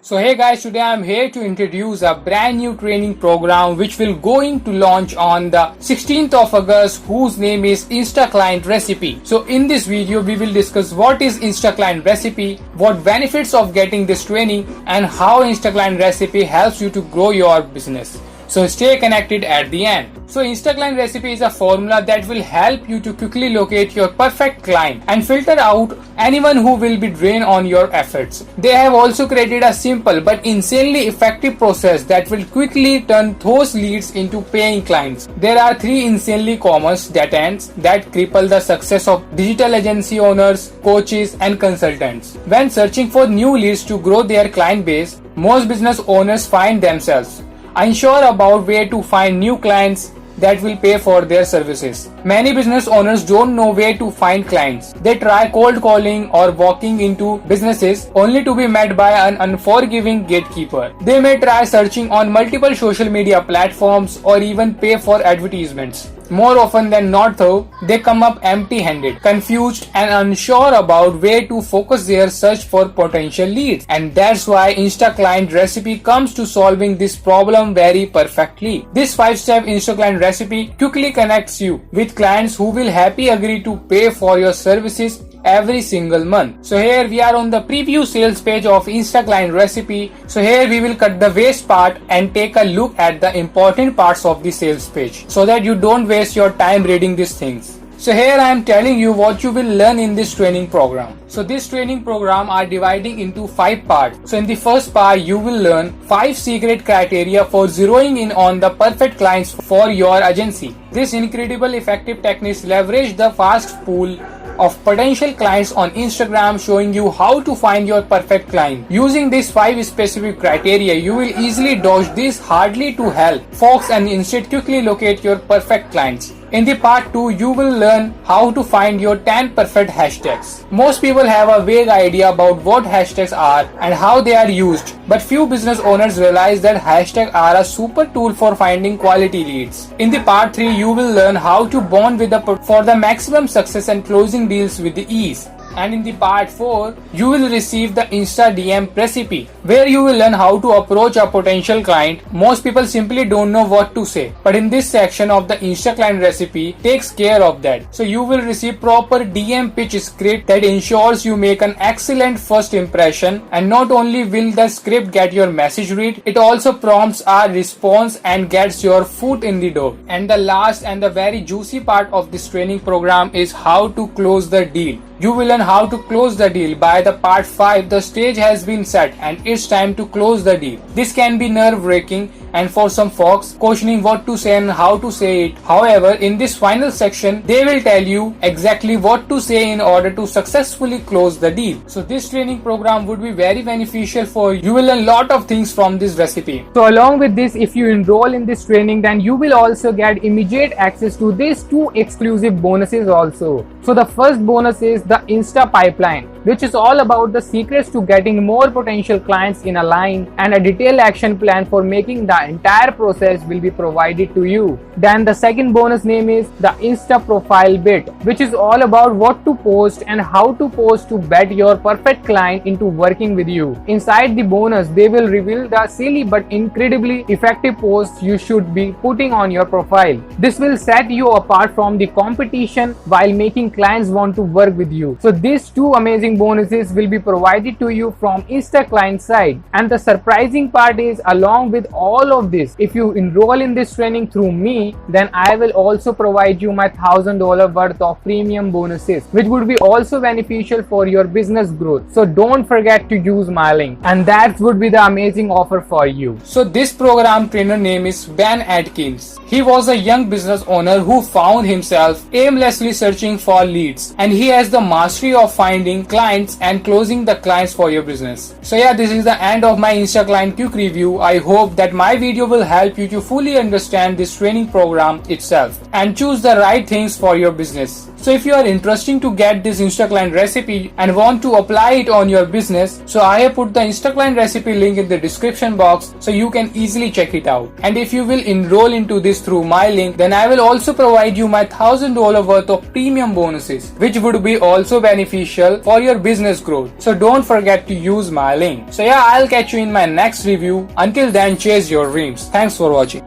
So hey guys, today I'm here to introduce a brand new training program which will going to launch on the 16th of August, whose name is InstaClient Recipe. So in this video we will discuss what is InstaClient Recipe, what benefits of getting this training, and how InstaClient Recipe helps you to grow your business. So stay connected at the end. So InstaClient Recipe is a formula that will help you to quickly locate your perfect client and filter out anyone who will be drained on your efforts. They have also created a simple but insanely effective process that will quickly turn those leads into paying clients. There are three insanely common dead ends that cripple the success of digital agency owners, coaches, and consultants. When searching for new leads to grow their client base, most business owners find themselves unsure about where to find new clients that will pay for their services. Many business owners don't know where to find clients. They try cold calling or walking into businesses only to be met by an unforgiving gatekeeper. They may try searching on multiple social media platforms or even pay for advertisements. More often than not though, they come up empty-handed, confused and unsure about where to focus their search for potential leads. And that's why InstaClient Recipe comes to solving this problem very perfectly. This 5-step InstaClient Recipe quickly connects you with clients who will happily agree to pay for your services every single month. So here we are on the preview sales page of InstaClient Recipe. So here we will cut the waste part and take a look at the important parts of the sales page so that you don't waste your time reading these things. So here I am telling you what you will learn in this training program. So this training program are dividing into 5 parts. So in the first part you will learn 5 secret criteria for zeroing in on the perfect clients for your agency. This incredible effective techniques leverage the vast pool of potential clients on Instagram, showing you how to find your perfect client. Using these 5 specific criteria, you will easily dodge these hardly to help folks and instead quickly locate your perfect clients. In the part 2, you will learn how to find your 10 perfect hashtags. Most people have a vague idea about what hashtags are and how they are used, but few business owners realize that hashtags are a super tool for finding quality leads. In the part 3, you will learn how to bond with for the maximum success and closing deals with the ease. And in the part 4, you will receive the Insta DM recipe, where you will learn how to approach a potential client. Most people simply don't know what to say, but in this section of the InstaClient Recipe takes care of that. So you will receive proper DM pitch script that ensures you make an excellent first impression, and not only will the script get your message read, it also prompts a response and gets your foot in the door. And the last and the very juicy part of this training program is how to close the deal. You will learn how to close the deal. By the part 5, the stage has been set and it's time to close the deal. This can be nerve-wracking and for some folks questioning what to say and how to say it. However, in this final section, they will tell you exactly what to say in order to successfully close the deal. So this training program would be very beneficial for you. You will learn a lot of things from this recipe. So along with this, if you enroll in this training, then you will also get immediate access to these 2 exclusive bonuses also. So the first bonus is the Insta Pipeline, which is all about the secrets to getting more potential clients in a line, and a detailed action plan for making the entire process will be provided to you. Then the second bonus name is the Insta Profile Bit, which is all about what to post and how to post to bet your perfect client into working with you. Inside the bonus, they will reveal the silly but incredibly effective posts you should be putting on your profile. This will set you apart from the competition while making clients want to work with you. So these 2 amazing bonuses will be provided to you from InstaClient side. And the surprising part is, along with all of this, if you enroll in this training through me, then I will also provide you my $1,000 worth of premium bonuses, which would be also beneficial for your business growth. So don't forget to use my link, and that would be the amazing offer for you. So this program trainer name is Ben Atkins. He was a young business owner who found himself aimlessly searching for leads, and he has the mastery of finding clients and closing the clients for your business. So yeah, this is the end of my InstaClient quick review. I hope that my video will help you to fully understand this training program itself and choose the right things for your business. So if you are interested to get this InstaClient Recipe and want to apply it on your business, so I have put the InstaClient Recipe link in the description box so you can easily check it out. And if you will enroll into this through my link, then I will also provide you my $1,000 worth of premium bonuses, which would be also beneficial for your business growth. So don't forget to use my link. So yeah, I'll catch you in my next review. Until then, chase your dreams. Thanks for watching.